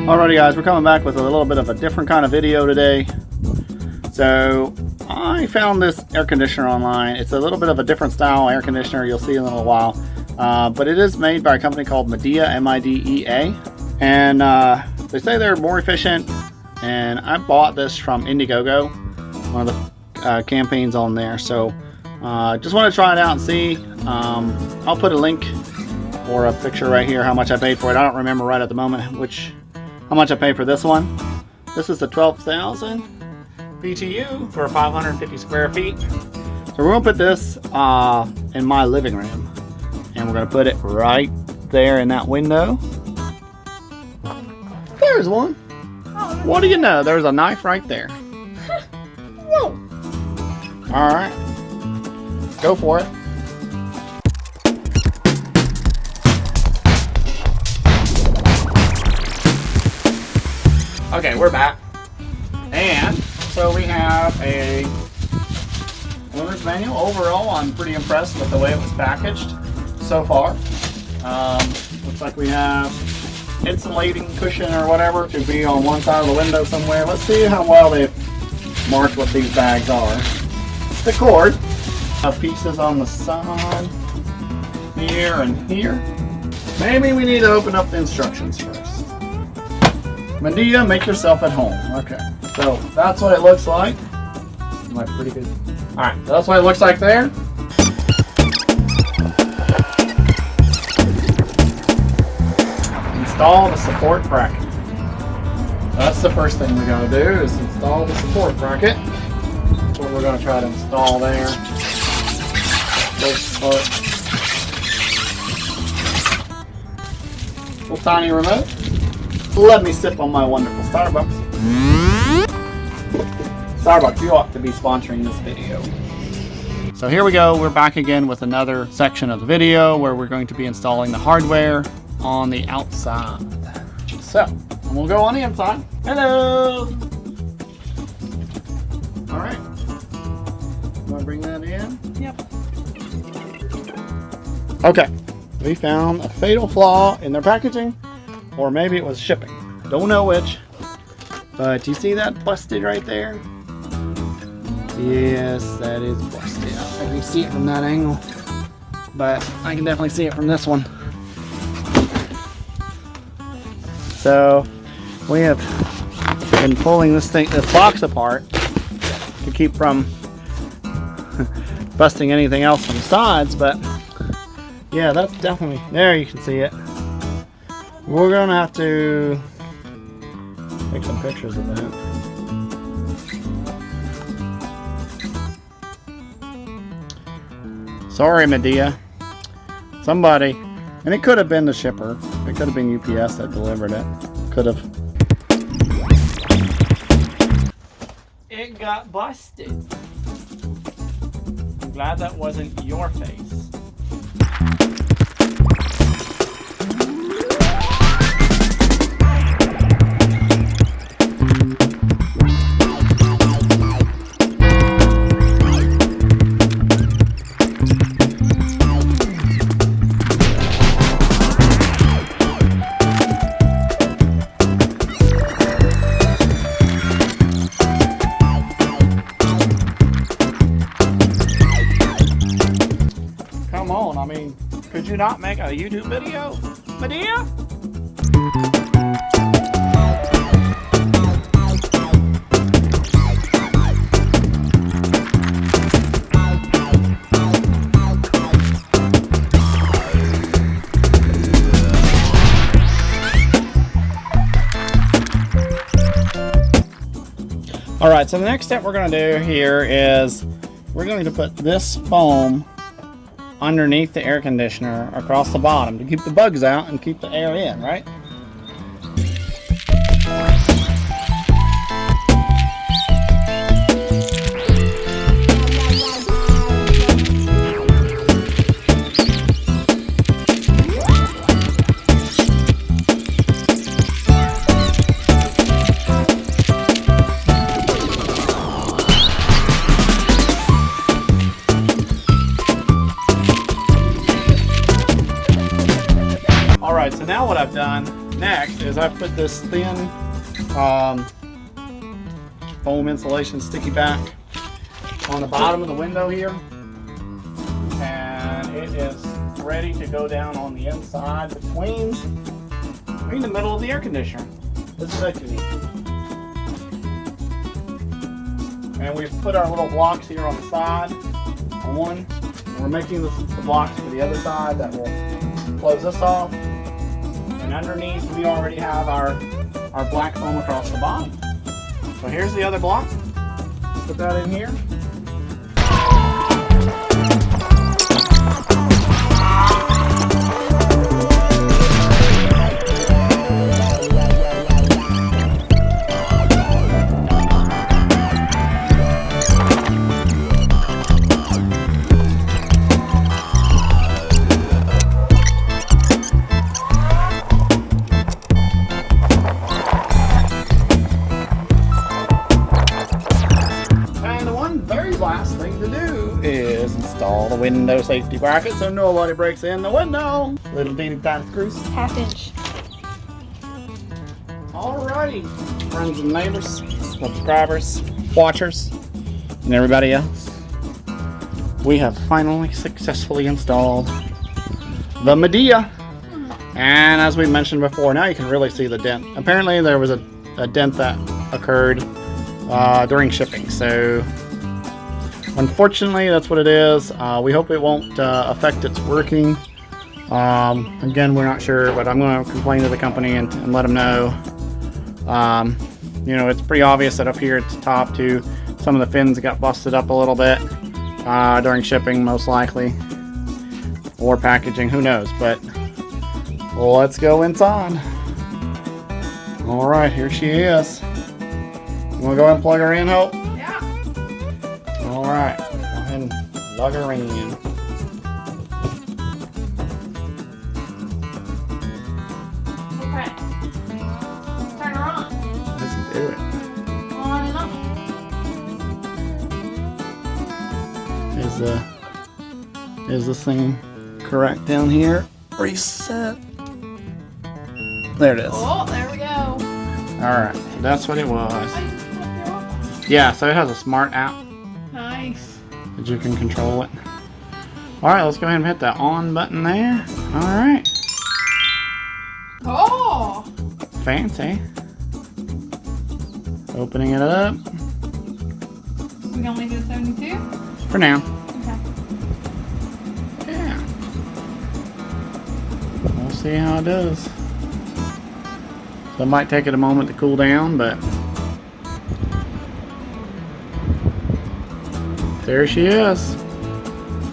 Alrighty guys, we're coming back with a little bit of a different kind of video today. So I found this air conditioner online. It's a little bit of a different style air conditioner, you'll see in a little while. But it is made by a company called Midea, M-I-D-E-A. And they say they're more efficient. And I bought this from Indiegogo, one of the campaigns on there. So just want to try it out and see. I'll put a link or a picture right here how much I paid for it. I don't remember right at the moment how much I paid for this one. This is the 12,000 BTU for 550 square feet. So we're going to put this in my living room. And we're going to put it right there in that window. There's one. What do you know? There's a knife right there. Whoa. Alright. Go for it. Okay, we're back. And so we have a owner's manual. Overall, I'm pretty impressed with the way it was packaged so far. Looks like we have insulating cushion or whatever to be on one side of the window somewhere. Let's see how well they've marked what these bags are. The cord. Have pieces on the side here and here. Maybe we need to open up the instructions first. Midea, make yourself at home. Okay, so that's what it looks like. Am I pretty good? Alright, so that's what it looks like there. Install the support bracket. That's the first thing we're going to do, is install the support bracket. That's what we're going to try to install there. Little tiny remote. Let me sip on my wonderful Starbucks. Starbucks, you ought to be sponsoring this video. So here we go. We're back again with another section of the video where we're going to be installing the hardware on the outside. So, we'll go on the inside. Hello! Alright. Want to bring that in? Yep. Okay. We found a fatal flaw in their packaging. Or maybe it was shipping. Don't know which. But you see that busted right there? Yes, that is busted. I don't think you can see it from that angle. But I can definitely see it from this one. So we have been pulling this box apart to keep from busting anything else from the sides, but yeah, that's definitely, there you can see it. We're gonna have to take some pictures of that. Sorry, Midea. Somebody, and it could have been the shipper. It could have been UPS that delivered it. Could have. It got busted. I'm glad that wasn't your face. Come on, I mean, could you not make a YouTube video, Midea? Alright, so the next step we're going to do here is we're going to put this foam underneath the air conditioner across the bottom to keep the bugs out and keep the air in, right? Alright, so now what I've done Next is I put this thin foam insulation sticky back on the bottom of the window here, and it is ready to go down on the inside between the middle of the air conditioner. This is actually neat. And we've put our little blocks here on the side on one. We're making the blocks for the other side that will close this off. And underneath we already have our black foam across the bottom. So here's the other block. Put that in here. Last thing to do is install the window safety bracket so nobody breaks in the window. Little teeny tiny screws. 1/2 inch. Alrighty, friends and neighbors, subscribers, watchers, and everybody else. We have finally successfully installed the Midea. And as we mentioned before, now you can really see the dent. Apparently there was a dent that occurred during shipping. So unfortunately, that's what it is. We hope it won't affect its working. Again, we're not sure, but I'm going to complain to the company and let them know. You know, it's pretty obvious that up here at the top too, some of the fins got busted up a little bit during shipping, most likely, or packaging. Who knows? But let's go inside. All right, here she is. You want to go ahead and plug her in, Hope? Alright, go ahead and plug her in. Okay. Turn her on. Let's do it. On and on. Is this thing correct down here? Reset. There it is. Oh, there we go. Alright, so that's what it was. Yeah, so it has a smart app Nice. that you can control it. Alright, let's go ahead and hit that on button there. Alright. Oh! Fancy. Opening it up. We gonna leave it at 72? For now. Okay. Yeah. We'll see how it does. So it might take it a moment to cool down, but there she is.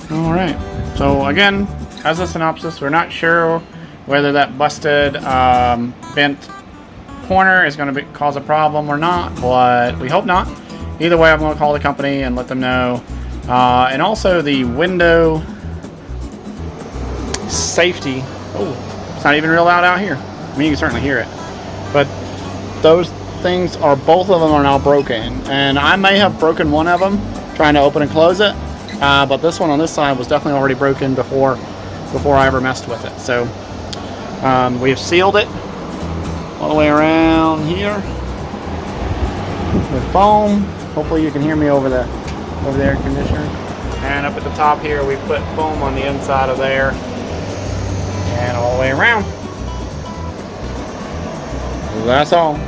Alright. So again, as a synopsis, we're not sure whether that busted bent corner is going to cause a problem or not, but we hope not. Either way, I'm going to call the company and let them know. And also the window safety. Oh, it's not even real loud out here. I mean, you can certainly hear it. But those things are, both of them are now broken. And I may have broken one of them trying to open and close it. But this one on this side was definitely already broken before I ever messed with it. So we've sealed it all the way around here with foam. Hopefully you can hear me over the air conditioner. And up at the top here, we put foam on the inside of there and all the way around. That's all.